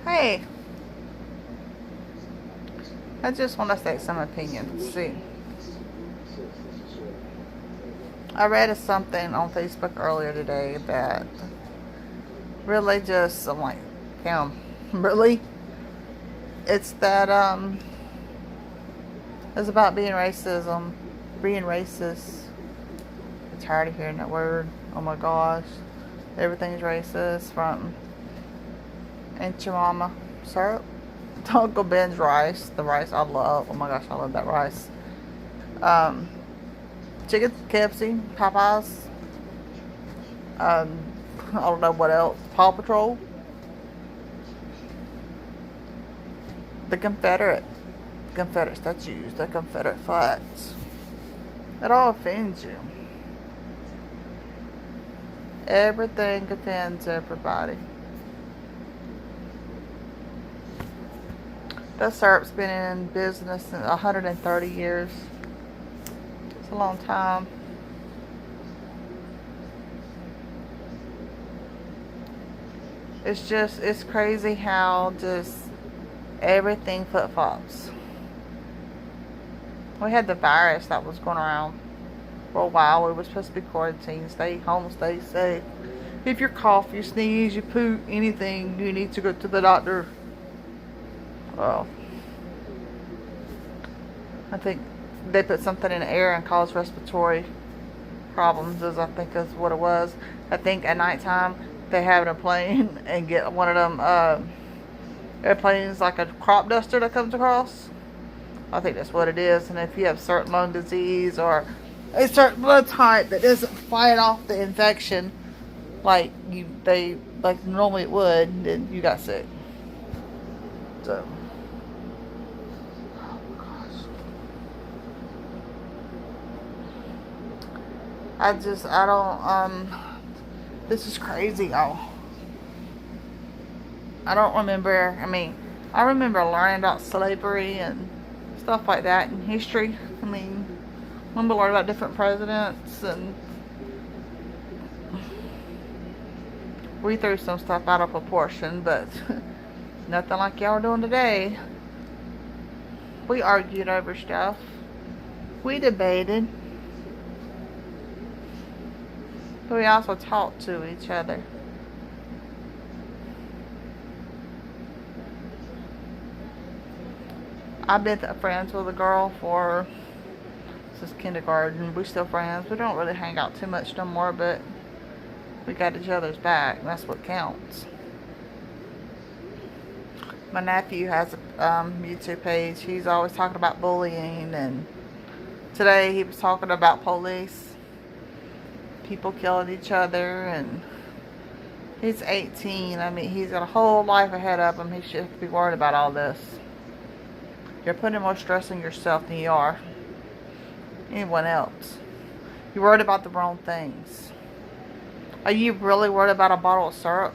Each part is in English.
Hey, I just want to state some opinions. See, I read something on Facebook earlier today that really just, I'm like, damn, really? It's that, it's about being racism, being racist. I'm tired of hearing that word. Oh my gosh. Everything's racist from Aunt your mama syrup to Uncle Ben's rice. The rice I love. Oh my gosh, I love that rice. Um, Chicken, KFC, Popeyes. Um, I don't know what else. Paw Patrol. The Confederate statues, the Confederate flags. It all offends you. Everything offends everybody. That syrup's been in business in 130 years. It's a long time. It's crazy how just everything flip-flops. We had the virus that was going around for a while. We were supposed to be quarantined, stay home, stay safe. If you cough, you sneeze, you poop, anything, you need to go to the doctor. Well, I think they put something in the air and caused respiratory problems, as I think is what it was. I think at nighttime they have a plane and get one of them airplanes like a crop duster that comes across. I think that's what it is. And if you have certain lung disease or a certain blood type that doesn't fight off the infection like normally it would, then you got sick. So, oh gosh, I don't. This is crazy, y'all. I don't remember. I mean, I remember learning about slavery and stuff like that in history. I mean, when we learned about different presidents, and we threw some stuff out of proportion, but nothing like y'all are doing today. We argued over stuff. We debated. But we also talked to each other. I've been friends with a girl for since kindergarten. We're still friends. We don't really hang out too much no more, but we got each other's back, and that's what counts. My nephew has a YouTube page. He's always talking about bullying, and today he was talking about police, people killing each other, and he's 18. I mean, he's got a whole life ahead of him. He shouldn't be worried about all this. You're putting more stress on yourself than you are anyone else. You're worried about the wrong things. Are you really worried about a bottle of syrup?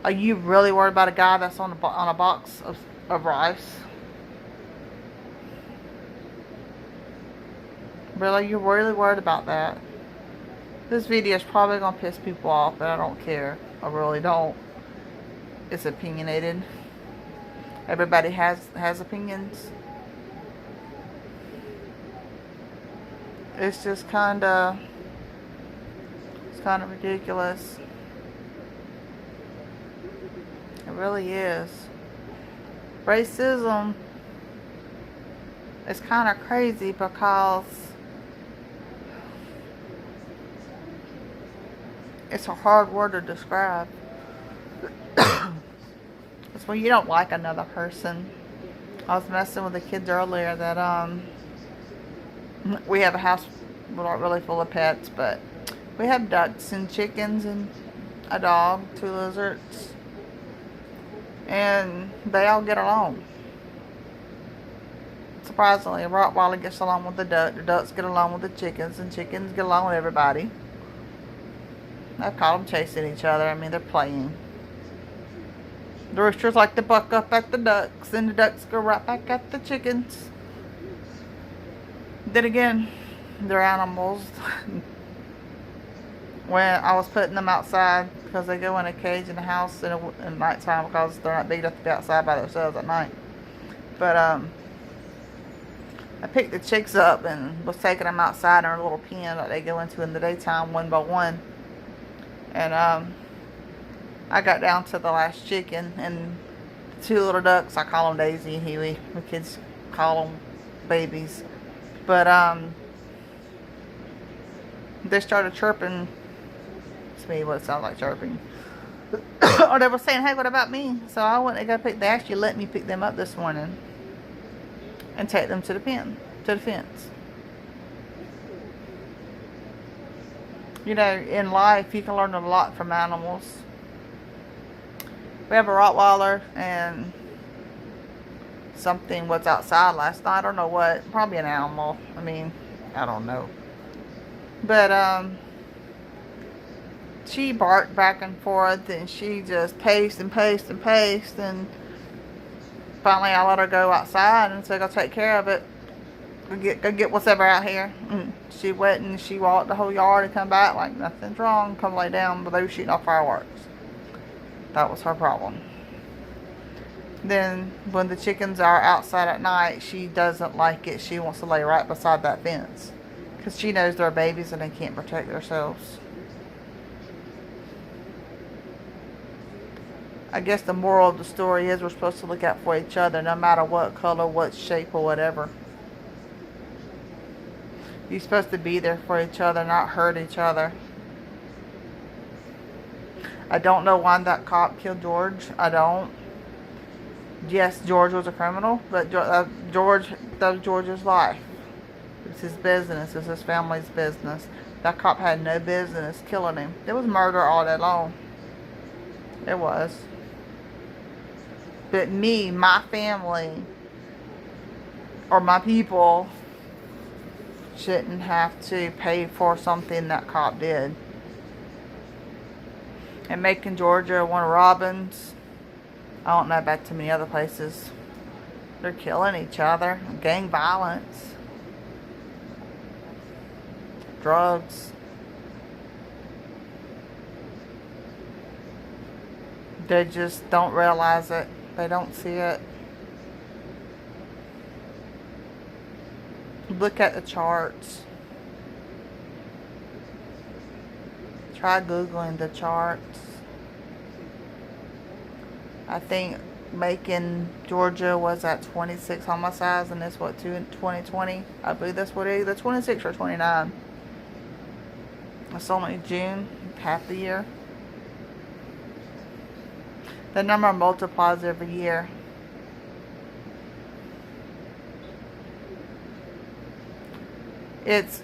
Are you really worried about a guy that's on a box of rice? Really? You're really worried about that? This video is probably going to piss people off, but I don't care. I really don't. It's opinionated. Everybody has opinions. It's just kind of ridiculous. It really is. Racism is kind of crazy because it's a hard word to describe. It's when you don't like another person. I was messing with the kids earlier that we have a house not really full of pets, but we have ducks and chickens and a dog, 2 lizards, and they all get along. Surprisingly, a Rottweiler gets along with the ducks get along with the chickens, and chickens get along with everybody. I've caught them chasing each other. I mean, they're playing. The roosters like to buck up at the ducks, and the ducks go right back at the chickens. Then again, they're animals. When I was putting them outside because they go in a cage in the house in nighttime because they're not big enough to be outside by themselves at night. But I picked the chicks up and was taking them outside in a little pen that they go into in the daytime one by one. And I got down to the last chicken, and the two little ducks, I call them Daisy and Huey. The kids call them babies. But they started chirping to me what it sounds like chirping. Or they were saying, hey, what about me? So I went and they actually let me pick them up this morning and take them to the fence. You know, in life, you can learn a lot from animals. We have a Rottweiler, and something was outside last night. I don't know what. Probably an animal. I mean, I don't know. But, she barked back and forth, and she just paced and paced and paced, and finally I let her go outside and said, go take care of it. Go get whatever out here. And she went and she walked the whole yard and come back like nothing's wrong. Come lay down, but they were shooting off fireworks. That was her problem. Then when the chickens are outside at night, she doesn't like it. She wants to lay right beside that fence because she knows they're babies and they can't protect themselves. I guess the moral of the story is we're supposed to look out for each other no matter what color, what shape, or whatever. You're supposed to be there for each other, not hurt each other. I don't know why that cop killed George. I don't. Yes, George was a criminal, but that was George's life. It's his business. It's his family's business. That cop had no business killing him. It was murder all day long. It was. But me, my family, or my people shouldn't have to pay for something that cop did. And Macon, Georgia, Warner Robins, I don't know about too many other places. They're killing each other. Gang violence. Drugs. They just don't realize it. They don't see it. Look at the charts. Try Googling the charts. I think Macon, Georgia was at 26 homicides, and this what, 2020? I believe that's what it is, either 26 or 29. It's only June, half the year. The number multiplies every year. It's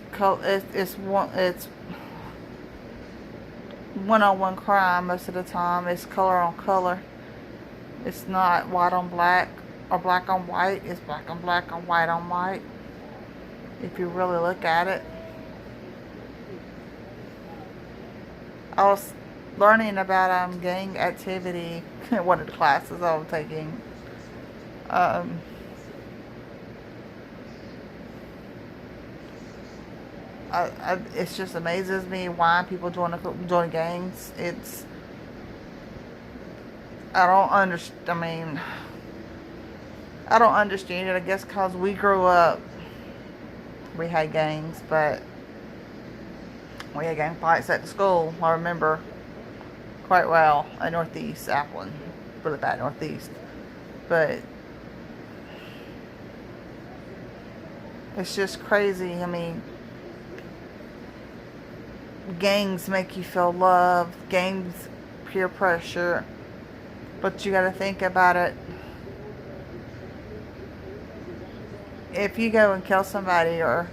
one-on-one crime most of the time. It's color on color. It's not white on black or black on white. It's black on black on white on white. If you really look at it. I was learning about gang activity in one of the classes I was taking. It just amazes me why people join gangs. I don't understand it. I guess because we grew up, we had gangs, but we had gang fights at the school. I remember quite well at Northeast Appleton, really bad Northeast, but it's just crazy. I mean, gangs make you feel loved. Gangs, peer pressure. But you got to think about it. If you go and kill somebody, or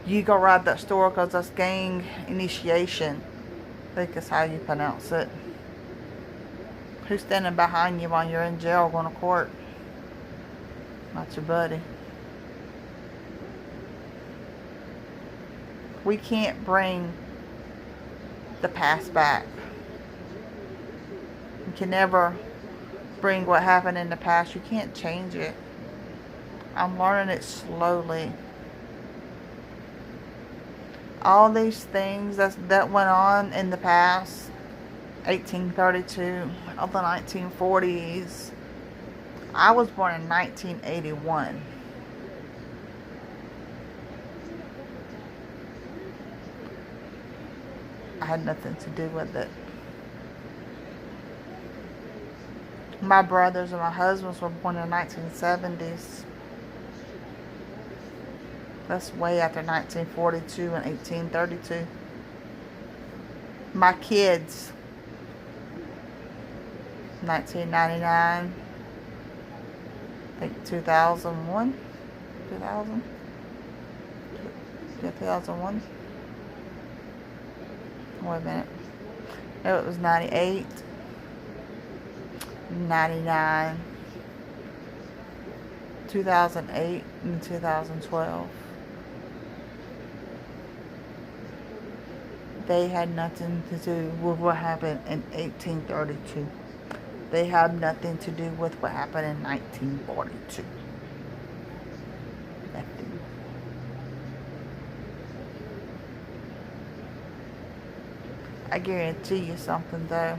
you go rob that store because that's gang initiation, I think is how you pronounce it. Who's standing behind you while you're in jail going to court? Not your buddy. We can't bring the past back. You can never bring what happened in the past. You can't change it. I'm learning it slowly. All these things that went on in the past, 1832 of the 1940s. I was born in 1981. I had nothing to do with it. My brothers and my husbands were born in the 1970s. That's way after 1942 and 1832. My kids, 1999, I think 2001, 2000, yeah, 2001. Wait a minute. No, it was 98, 99, 2008, and 2012. They had nothing to do with what happened in 1832. They had nothing to do with what happened in 1942. Nothing. I guarantee you something though.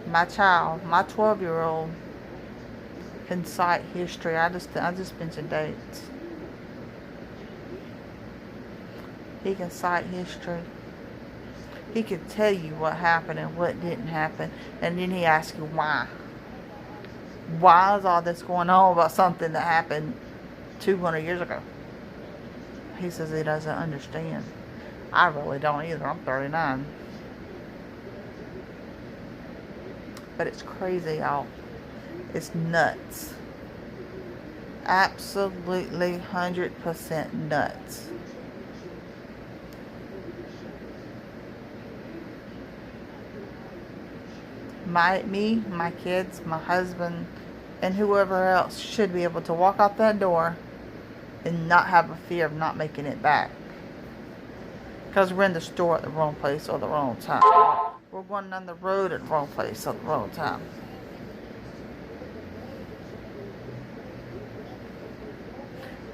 My child, my 12-year-old, can cite history. I just mentioned dates. He can cite history. He can tell you what happened and what didn't happen. And then he asks you why. Why is all this going on about something that happened 200 years ago? He says he doesn't understand. I really don't either. I'm 39. But it's crazy, y'all. It's nuts. Absolutely 100% nuts. Me, my kids, my husband, and whoever else should be able to walk out that door and not have a fear of not making it back. Because we're in the store at the wrong place or the wrong time. We're going down the road at the wrong place at the wrong time.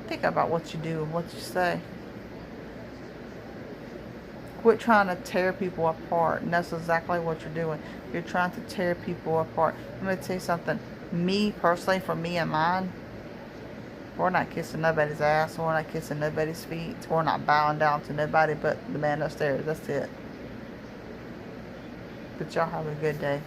Think about what you do and what you say. Quit trying to tear people apart. And that's exactly what you're doing. You're trying to tear people apart. I'm going to tell you something. Me, personally, for me and mine, we're not kissing nobody's ass. We're not kissing nobody's feet. We're not bowing down to nobody but the man upstairs. That's it. But y'all have a good day.